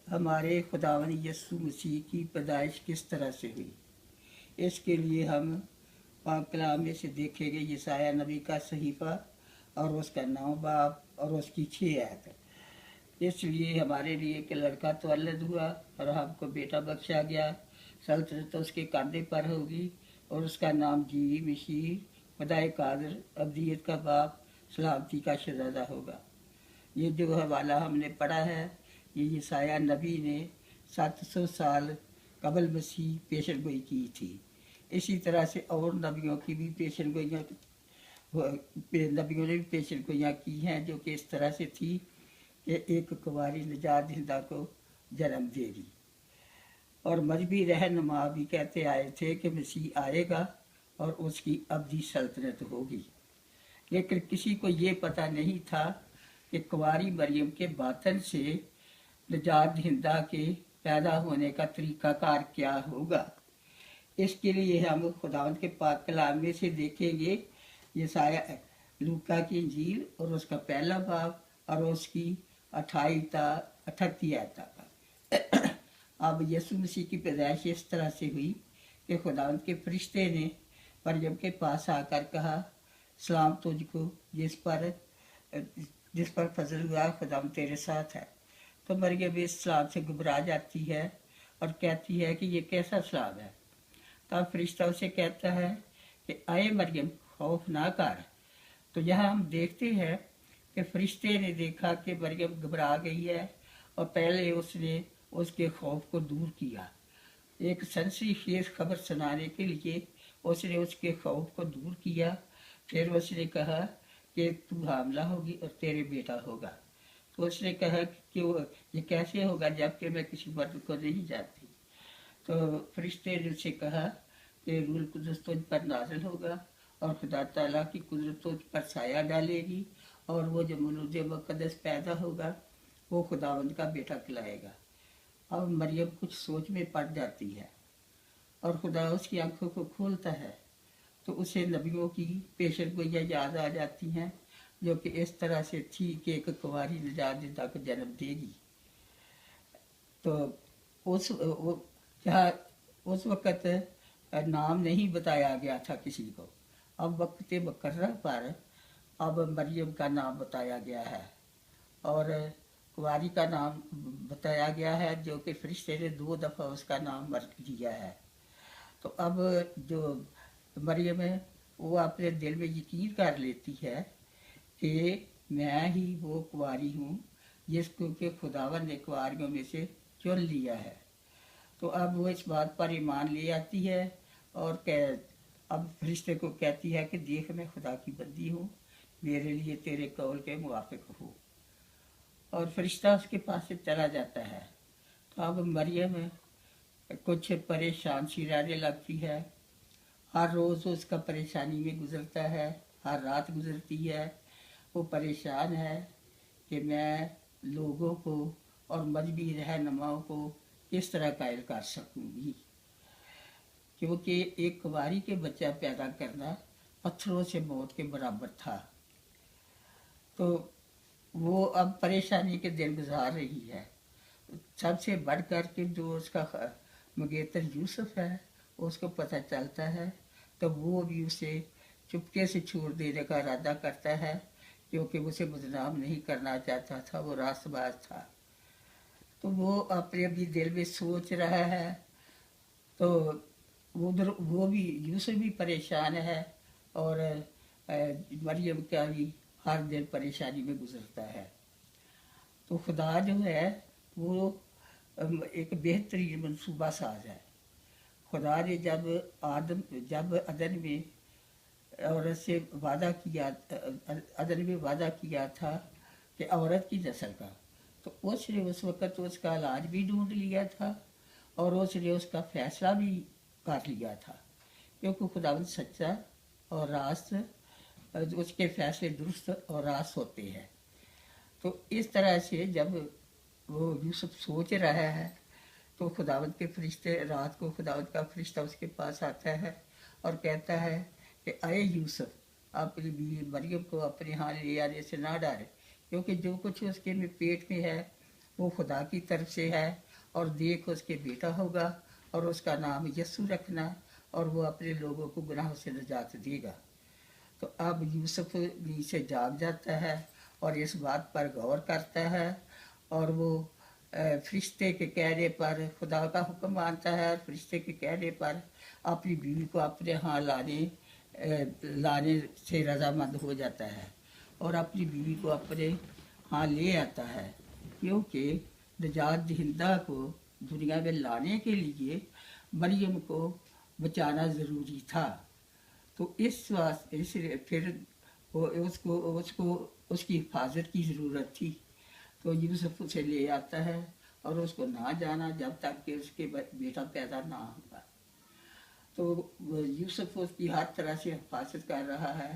हमारे खुदावन यीशु मसीह की पैदाइश किस तरह से हुई। इसके लिए हम पाक कलाम में से देखेंगे यशायाह नबी का सहीफा और उसका 9 बाब और उसकी 6 आयत। इसलिए हमारे लिए एक लड़का तो तवल्लद हुआ और हमको बेटा बख्शा गया, सल्तनत तो उसके कंधे पर होगी और उसका नाम जी मसीह खुदाए कादर अब्दियत का बाप सलामती का शहजादा होगा। ये जो हवाला हमने पढ़ा है ये यशायाह नबी ने 700 साल कबल मसीह पेशन गोई की थी। इसी तरह से और नबियों की भी पेशन गोइयाँ नबियों ने भी पेशन गोइयाँ की हैं जो कि इस तरह से थी कि एक कुंवारी निजात दहिंदा को जन्म देगी। और मजहबी रहनुमा भी कहते आए थे कि मसीह आएगा और उसकी अब्दी सल्तनत होगी, लेकिन किसी को ये पता नहीं था कि कुंवारी मरियम के बातन से निजात दहिंदा के पैदा होने का तरीकाकार क्या होगा। इसके लिए हम खुदावंद के पाक कलाम में से देखेंगे यशायाह लूका की इंजील और उसका पहला बाब और उसकी 38 आयत तक। अब यीशु मसीह की पैदाइश इस तरह से हुई कि खुदावंद के फरिश्ते ने मरियम के पास आकर कहा, सलाम तुझको जिस पर फजल हुआ, खुदावंद तेरे साथ है। तो मरियम इस सलाम से घबरा जाती है और कहती है कि ये कैसा सलाम है। तब फरिश्ता उसे कहता है कि आए मरियम खौफ ना कर। तो यहाँ हम देखते हैं कि फरिश्ते ने देखा कि मरियम घबरा गई है और पहले उसने उसके खौफ को दूर किया। एक सनसनीखेज खबर सुनाने के लिए उसने उसके खौफ को दूर किया। फिर उसने कहा कि तू हामला होगी और तेरे बेटा होगा। तो उसने कहा कि ये कैसे होगा जबकि मैं किसी मर्द को नहीं जानती। तो फरिश्ते ने उससे कहा कि रूल कुदरत तुझ पर नाजिल होगा और खुदा ताला की कुदरत तुझ पर साया डालेगी और वो जो मौलूद मुक़द्दस पैदा होगा वो खुदावंद का बेटा कहलाएगा। अब मरियम कुछ सोच में पड़ जाती है और खुदा उसकी आंखों को खोलता है तो उसे नबियों की पेशन गोइयाँ याद आ जाती हैं जो कि इस तरह से थी कि एक कुंवारी निजात दहिंदा को जन्म देगी। तो उस वक़्त नाम नहीं बताया गया था किसी को। अब वक्त मुकर्रर पर अब मरियम का नाम बताया गया है और कुंवारी का नाम बताया गया है जो कि फरिश्ते ने 2 दफ़ा उसका नाम दिया है। तो अब जो मरियम है वो अपने दिल में यकीन कर लेती है कि मैं ही वो कुंवारी हूँ जिसको कि खुदावन ने कुंवारियों में से चुन लिया है। तो अब वो इस बात पर ईमान ले आती है और अब फरिश्ते को कहती है कि देख मैं खुदा की बंदी हूँ, मेरे लिए तेरे कौल के मुवाफिक हो। और फरिश्ता उसके पास से चला जाता है। तो अब मरियम कुछ परेशान सी रहने लगती है। हर रोज़ उसका परेशानी में गुजरता है, हर रात गुजरती है। वो परेशान है कि मैं लोगों को और मजहबी रहनुमाओं को किस तरह कायल कर सकूंगी, क्योंकि एक कुंवारी के बच्चा पैदा करना पत्थरों से मौत के बराबर था। तो वो अब परेशानी के दिन गुजार रही है। सबसे बढ़ कर के जो उसका मंगेतर यूसुफ है उसको पता चलता है तो वो भी उसे चुपके से छोड़ देने का इरादा करता है क्योंकि उसे बदनाम नहीं करना चाहता था, वो रास्तबाज था। तो वो अपने भी दिल में सोच रहा है। तो उधर वो भी यूसुफ भी परेशान है और मरियम का भी हर दिन परेशानी में गुजरता है। तो खुदा जो है वो एक बेहतरीन मंसूबा साज है। खुदा ने जब अदन में औरत से वादा किया, अदन में वादा किया था कि औरत की नस्ल का, तो उसने उस वक़्त उसका इलाज भी ढूंढ लिया था और उसने उसका फैसला भी कर लिया था, क्योंकि खुदावंद सच्चा और रास्त, उसके फैसले दुरुस्त और रास्त होते हैं। तो इस तरह से जब वो यूसुफ सोच रहा है तो खुदावंद के फरिश्ते रात को खुदावंद का फरिश्ता उसके पास आता है और कहता है कि आए यूसुफ, अपनी बीवी मरियम को अपने यहाँ ले आने से ना डरे, क्योंकि जो कुछ उसके में पेट में है वो खुदा की तरफ से है, और देख उसके बेटा होगा और उसका नाम यस्सु रखना, और वो अपने लोगों को गुनाहों से निजात देगा। तो अब यूसुफ नींद से जाग जाता है और इस बात पर गौर करता है, और वो फरिश्ते के कहने पर खुदा का हुक्म मानता है, और फरिश्ते के कहने पर अपनी बीवी को अपने यहाँ लाने से रजामंद हो जाता है और अपनी बीवी को अपने यहाँ ले आता है, क्योंकि निजात दहिंदा को दुनिया में लाने के लिए मरियम को बचाना ज़रूरी था। तो इस वास्ते इसलिए फिर वो उसको उसको उसकी हिफाजत की ज़रूरत थी। तो यूसुफ उसे ले आता है और उसको ना जाना जब तक कि उसके बेटा पैदा ना होगा। तो यूसुफ उसकी हर तरह से हिफाजत कर रहा है,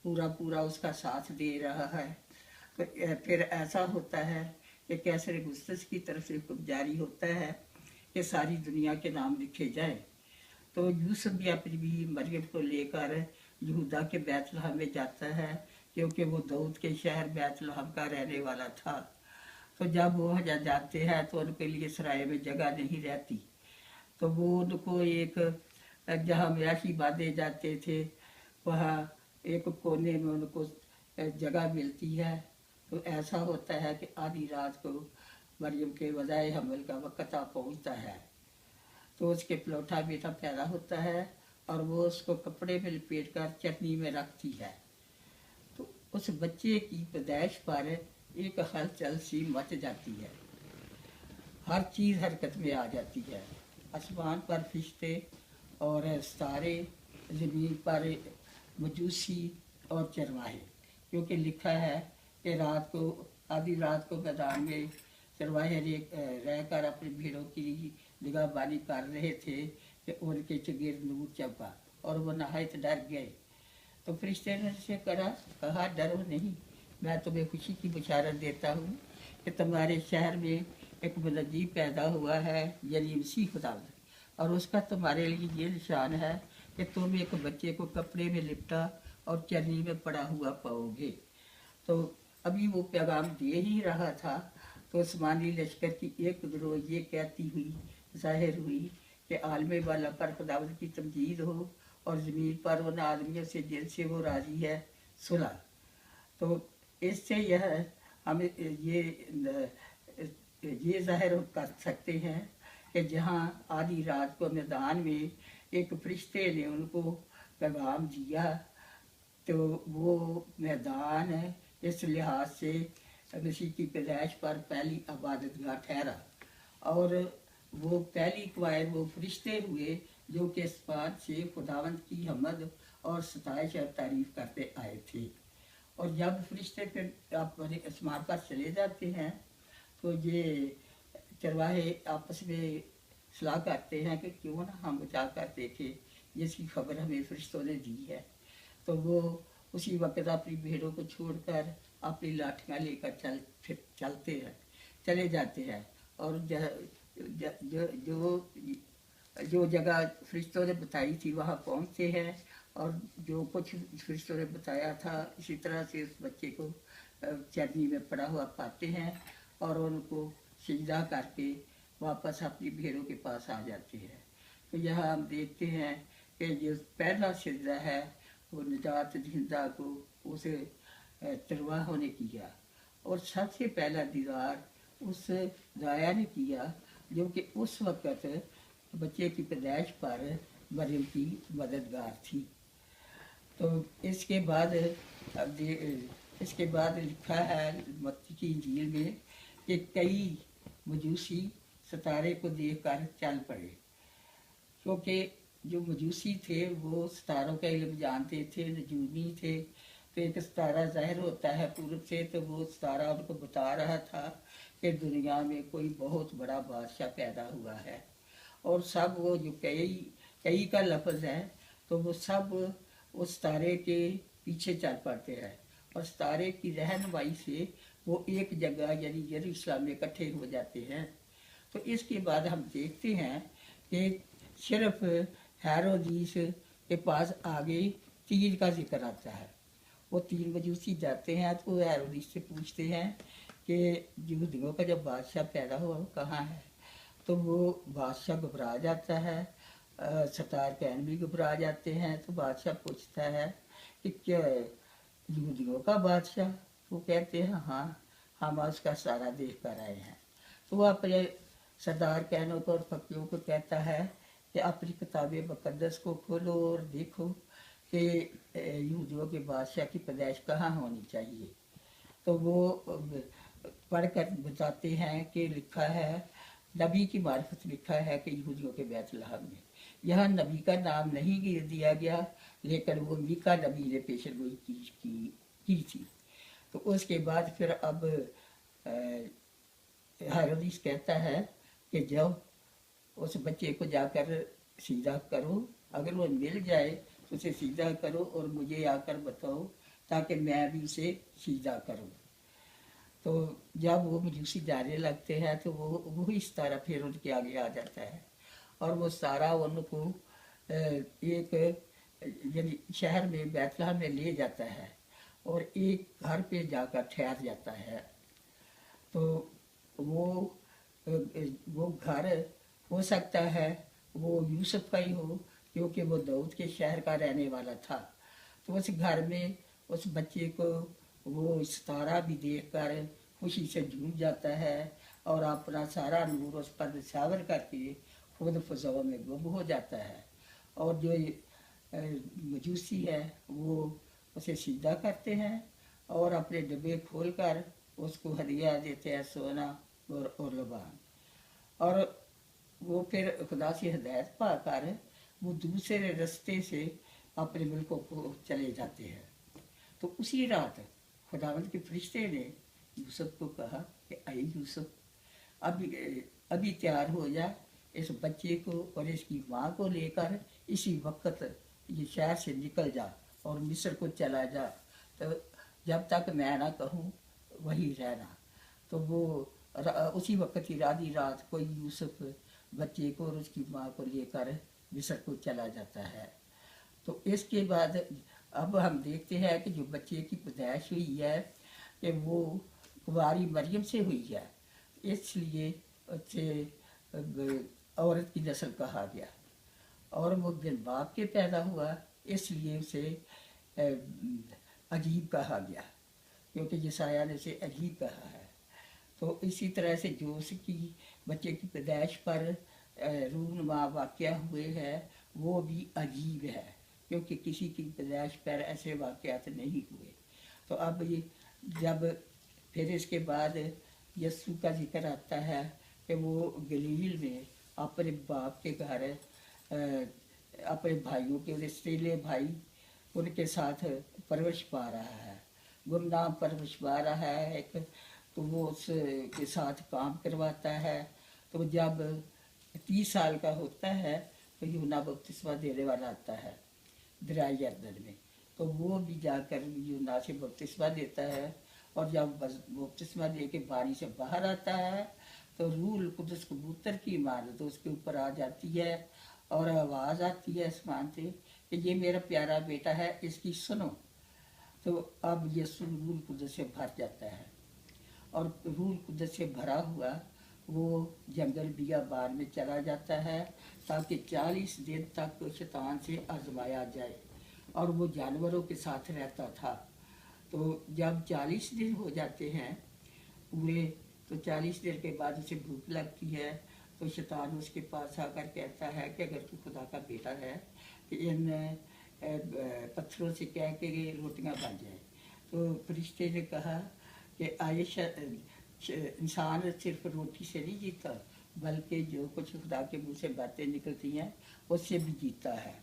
पूरा पूरा उसका साथ दे रहा है। तो फिर ऐसा होता है कि कैसर गुस्तस की तरफ से हुक्म जारी होता है कि सारी दुनिया के नाम लिखे जाए। तो यूसुफ भी अपनी बीवी मरियम को लेकर यहूदा के बैतलहम में जाता है, क्योंकि वो दाऊद के शहर बैतलहम का रहने वाला था। तो जब वो वहाँ जाते हैं तो उनके लिए सराय में जगह नहीं रहती, तो वो उनको एक जहाँ मयाशी बांधे जाते थे वहाँ एक कोने में उनको जगह मिलती है। तो ऐसा होता है कि आधी रात को मरियम के वज़ाए हमल का वक़्त आ पहुँचता है, तो उसके पलौठा बेटा पैदा होता है और वो उसको कपड़े में लपेट कर चटनी में रखती है। तो उस बच्चे की पैदाइश पर एक हलचल सी मच जाती है, हर चीज़ हरकत में आ जाती है। आसमान पर फरिश्ते और सितारे, ज़मीन पर मजूसी और चरवाहे, क्योंकि लिखा है कि रात को आधी रात को मैदान में चरवाहे रहकर अपनी भीड़ों की निगाहबानी कर रहे थे कि उनके चगिर्द नूर चमका और वो नहायत डर गए। तो फरिश्ते ने से कहा डरो नहीं, मैं तुम्हें खुशी की बशारत देता हूँ कि तुम्हारे शहर में एक बलजी पैदा हुआ है, यानी मसीह खुदावंद, और उसका तुम्हारे लिए ये निशान है कि तुम एक बच्चे को कपड़े में लिपटा और चरनी में पड़ा हुआ पाओगे। तो अभी वो पैगाम दे ही रहा था तो उस्मानी लश्कर की एक गिरोह ये कहती हुई ज़ाहिर हुई कि आलम वाला पर खुदावंद की तमजीद हो और ज़मीन पर उन आदमियों से जिनसे वो राजी है सुलह। तो इससे यह हम ये ज़ाहिर कर सकते हैं कि जहाँ आधी रात को मैदान में एक फरिश्ते ने उनको पैगाम दिया, तो वो मैदान इस लिहाज से मसीह की पैदाइश पर पहली इबादतगाह ठहरा, और वो पहली कवायद वो फरिश्ते हुए जो कि इस बात से खुदावंद की हमद और सताइश और तारीफ करते आए थे। और जब फरिश्ते फिर अपने आसमान पर चले जाते हैं तो ये चरवाहे आपस में सलाह करते हैं कि क्यों ना हम बचा कर देखें, जिसकी खबर हमें फरिश्तों ने दी है। तो वो उसी वक्त अपनी भेड़ों को छोड़कर अपनी लाठियाँ लेकर चले जाते हैं, और जो जगह फरिश्तों ने बताई थी वहाँ पहुँचते हैं, और जो कुछ फरिश्तों ने बताया था इसी तरह से उस बच्चे को चरनी में पड़ा हुआ पाते हैं और उनको सिजदा करके वापस अपनी भेड़ों के पास आ जाते हैं। तो यहाँ हम देखते हैं कि जो पहला सिजदा है वो निजात दहिंदा को उसे तरवाहों ने किया, और सबसे पहला दीदार उस दाया ने किया जो कि उस वक़्त बच्चे की पैदाइश पर मरियम की मददगार थी। तो इसके बाद लिखा है मत्ती की इंजील में कि कई मजूसी सितारे को देखकर चल पड़े, क्योंकि जो मजूसी थे वो सितारों का इल्म जानते थे, नजूमी थे। तो एक सितारा ज़ाहिर होता है पूरब से, तो वो सितारा उनको बता रहा था कि दुनिया में कोई बहुत बड़ा बादशाह पैदा हुआ है, और सब वो जो कई का लफ्ज़ है तो वो सब उस तारे के पीछे चल पड़ते हैं, और तारे की रहनुमाई से वो एक जगह यानी यरूशलेम में इकट्ठे हो जाते हैं। तो इसके बाद हम देखते हैं कि सिर्फ हेरोदीस के पास आगे 3 का जिक्र आता है। वो 3 मजूसी जाते हैं तो हेरोदीस से पूछते हैं कि यहूदियों का जब बादशाह पैदा हुआ वो कहाँ है। तो वो बादशाह घबरा जाता है, सतार कैन भी घबरा जाते हैं। तो बादशाह पूछता है कि क्या यहूदियों का बादशाह? वो कहते हैं हाँ, हम उसका सारा देख कर आए हैं। तो वो अपने सरदार कैनों को और फकीरों को कहता है कि अपनी किताब मुकद्दस को खोलो और देखो कि यहूदियों के बादशाह की पैदाइश कहाँ होनी चाहिए। तो वो पढ़कर बताते हैं कि लिखा है, नबी की मार्फत लिखा है कि यहूदियों के बैतलहम में। यहाँ नबी का नाम नहीं दिया गया, लेकिन वो मीका नबी ने पेशन गोई की थी। तो उसके बाद फिर अब हेरोदिस कहता है कि जब उस बच्चे को जाकर सीधा करो, अगर वो मिल जाए तो उसे सीधा करो और मुझे आकर बताओ ताकि मैं भी उसे सीधा करूं। तो जब वो मजूसी जाने लगते हैं तो वो इस तरह फिर उनके आगे आ जाता है और वो सारा उनको एक यानी शहर में बैतलहम में ले जाता है और एक घर पे जाकर ठहर जाता है। तो वो घर हो सकता है वो यूसुफ का ही हो, क्योंकि वो दाऊद के शहर का रहने वाला था। तो उस घर में उस बच्चे को वो सितारा भी देखकर खुशी से झूम जाता है और अपना सारा नूर उस पर निछावर करके खुद फजाओं में गुम हो जाता है। और जो मजूसी है वो उसे सीधा करते हैं और अपने डब्बे खोलकर उसको हदिया देते हैं, सोना और लबान। और वो फिर खुदा से हिदायत पाकर वो दूसरे रास्ते से अपने मुल्कों को चले जाते हैं। तो उसी रात खुदावंद के फरिश्ते ने यूसुफ को कहा कि आई यूसुफ, अभी तैयार हो जा, इस बच्चे को और इसकी माँ को लेकर इसी वक्त ये शहर से निकल जा और मिस्र को चला जा, तो जब तक मैं ना कहूँ वहीं रहना। तो वो उसी वक्त ही आधी रात को यूसुफ बच्चे को और उसकी माँ को लेकर मिस्र को चला जाता है। तो इसके बाद अब हम देखते हैं कि जो बच्चे की पैदाइश हुई है कि वो कुंवारी मरियम से हुई है, इसलिए उसे औरत की नस्ल कहा गया। और वो बिन बाप के पैदा हुआ इसलिए उसे अजीब कहा गया, क्योंकि यशायाह ने उसे अजीब कहा है। तो इसी तरह से जो उसकी बच्चे की पैदाइश पर रूनुमा वाक़या हुए हैं वो भी अजीब है, क्योंकि किसी की पैदाइश पर ऐसे वाक़यात नहीं हुए। तो अब ये जब फिर इसके बाद यस्सु का जिक्र आता है कि वो गलील में अपने बाप के घर अपने भाइयों के रिश्तेले भाई उनके साथ परवरिश पा रहा है, गुमनाम परवरिश पा रहा है एक। तो वो उसके साथ काम करवाता है। तो जब 30 साल का होता है तो यूहन्ना बपतिस्मा देने वाला आता है दरियाए यरदन में। तो वो भी जाकर यूहन्ना से बपतिस्मा देता है और जब बपतिस्मा दे के पानी से बाहर आता है तो रूह कुदस कबूतर की इमारत उसके ऊपर आ जाती है और आवाज़ आती है आसमान से कि ये मेरा प्यारा बेटा है, इसकी सुनो। तो अब ये सुन रूह कुदस से भर जाता है और रूह कुदस से भरा हुआ वो जंगल बियाबान में चला जाता है ताकि 40 दिन तक शैतान से आजमाया जाए। और वो जानवरों के साथ रहता था। तो जब 40 दिन हो जाते हैं पूरे, तो 40 दिन के बाद उसे भूख लगती है। तो शैतान उसके पास आकर कहता है कि अगर तू खुदा का बेटा है तो इन पत्थरों से कह के रोटियां बन जाए। तो फरिश्ते ने कहा कि आयशा इंसान सिर्फ रोटी से नहीं जीता, बल्कि जो कुछ खुदा के मुंह से बातें निकलती हैं उससे भी जीता है।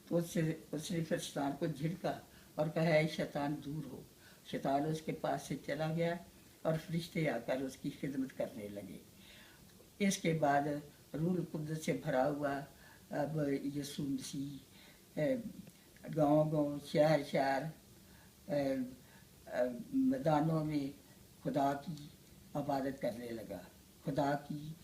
तो उसने फिर शैतान को झिड़का और कहा है शैतान दूर हो। शैतान उसके पास से चला गया और फरिश्ते आकर उसकी खिदमत करने लगे। इसके बाद रूह कुद्दस से भरा हुआ अब यीशु मसीह गांव-गांव, शहर-शहर, मैदानों में खुदा की इबादत करने लगा, खुदा की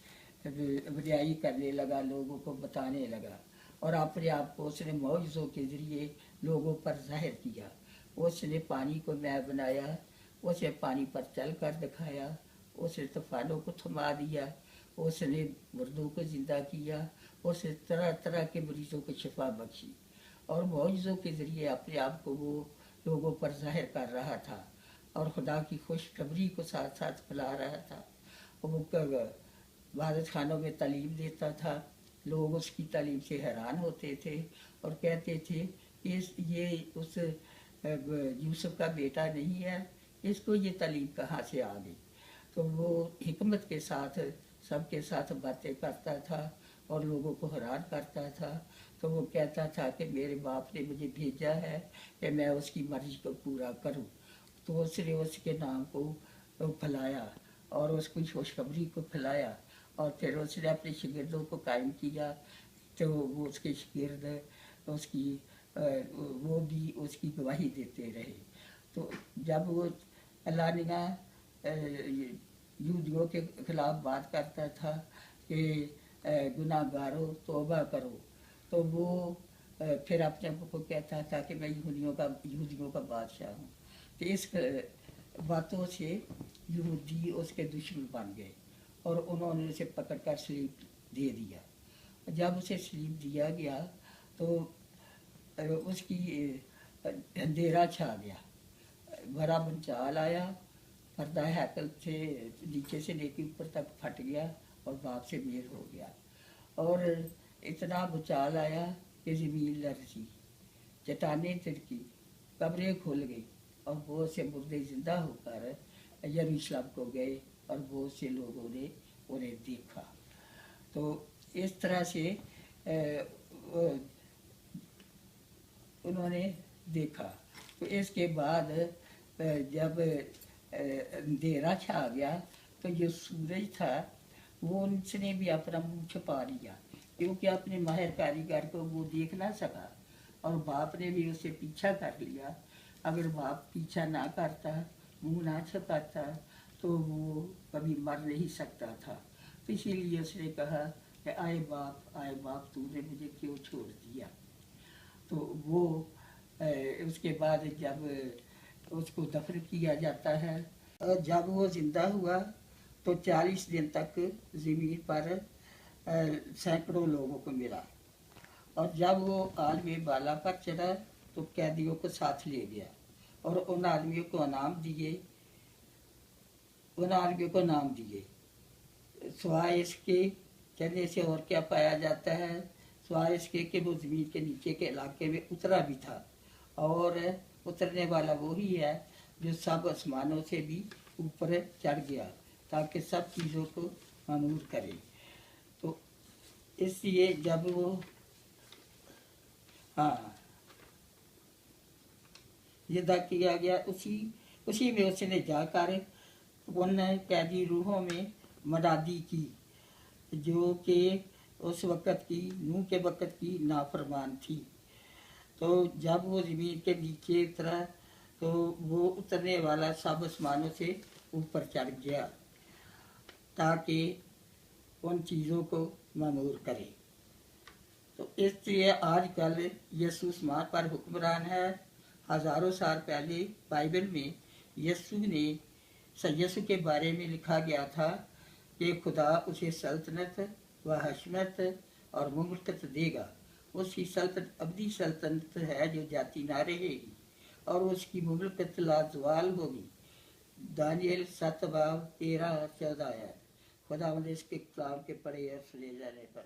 वडियाई करने लगा, लोगों को बताने लगा और अपने आप को उसने मौजज़ों के ज़रिए लोगों पर ज़ाहिर किया। उसने पानी को मैं बनाया, उसे पानी पर चल कर दिखाया उसने तूफानों को थमा दिया, उसने मुर्दों को जिंदा किया, उसने तरह तरह के मरीजों को शिफा बख्शी और मौजज़ों के ज़रिए अपने आप को वो लोगों पर जाहिर कर रहा था और खुदा की खुशखबरी को साथ साथ फैला रहा था। वो इबादत खानों में तालीम देता था, लोग उसकी तालीम से हैरान होते थे और कहते थे ये उस यूसुफ का बेटा नहीं है, इसको ये तालीम कहाँ से आ गई। तो वो हिकमत के साथ सबके साथ बातें करता था और लोगों को हैरान करता था। तो वो कहता था कि मेरे बाप ने मुझे भेजा है कि मैं उसकी मर्जी को पूरा करूं। तो उसने उसके नाम को फैलाया और उसकी खुशखबरी को फैलाया और फिर उसने अपने शागिर्दों को कायम किया। तो वो उसके शागिर्द उसकी वो भी उसकी गवाही देते रहे। तो जब वो अलानिया यहूदियों के खिलाफ बात करता था कि गुनाहगारों तौबा करो, तो वो फिर अपने आप को कहता था कि मैं यहूदियों का बादशाह हूँ। तो इस बातों से यहूदी उसके दुश्मन बन गए और उन्होंने उसे पकड़ कर सलीब दे दिया। जब उसे सलीब दिया गया तो उसकी अंधेरा छा गया, बड़ा भूचाल आया, पर्दा हैकल से नीचे से लेके ऊपर तक फट गया और बाप से मेल हो गया और इतना भूचाल आया कि ज़मीन लरज़ी, चट्टानें तिड़की, कब्रें खुल गई और बहुत से मुर्दे जिंदा होकर यरूशलेम को गए और बहुत से लोगों ने उन्हें देखा। तो इस तरह से उन्होंने देखा। तो इसके बाद जब अंधेरा छा गया तो जो सूरज था वो उसने भी अपना मुंह छुपा लिया, क्योंकि अपने माहिर कारीगर को वो देख ना सका और बाप ने भी उसे पीछा कर लिया। अगर बाप पीछा ना करता, मुंह ना छुपाता, तो वो कभी मर नहीं सकता था। तो इसीलिए उसने कहा कि आए बाप तूने मुझे क्यों छोड़ दिया। तो वो उसके बाद जब उसको दफन किया जाता है, जब वो जिंदा हुआ तो 40 दिन तक ज़मीन पर सैकड़ों लोगों को मिला और जब वो आलमी बाला पर चढ़ा तो कैदियों को साथ ले गया और उन आदमियों को नाम दिए। सिवाय इसके चलने से और क्या पाया जाता है, सिवाय इसके कि वो ज़मीन के नीचे के इलाके में उतरा भी था और उतरने वाला वही है जो सब आसमानों से भी ऊपर चढ़ गया ताकि सब चीज़ों को मामूर करे। तो इसलिए जब वो जिदा किया गया उसी में उसने जाकर उन कैदी रूहों में मदादी की जो कि उस वक़्त की नूह के वक़्त की नाफरमान थी। तो जब वो ज़मीन के नीचे उतरा तो वो उतरने वाला सब आसमानों से ऊपर चढ़ गया ताकि उन चीज़ों को मामूर करे। तो इसलिए आजकल यीशु आसमान पर हुक्मरान है। हज़ारों साल पहले बाइबल में यीशु के बारे में लिखा गया था कि खुदा उसे सल्तनत व हशमत और मुमलकत देगा। उसकी सल्तनत अबदी सल्तनत है जो जाती ना रहेगी और उसकी मुमलकत लाजवाल होगी। दानियल 7:13-14 है। खुदा इसके कलाम के पढ़े और सुने जाने पर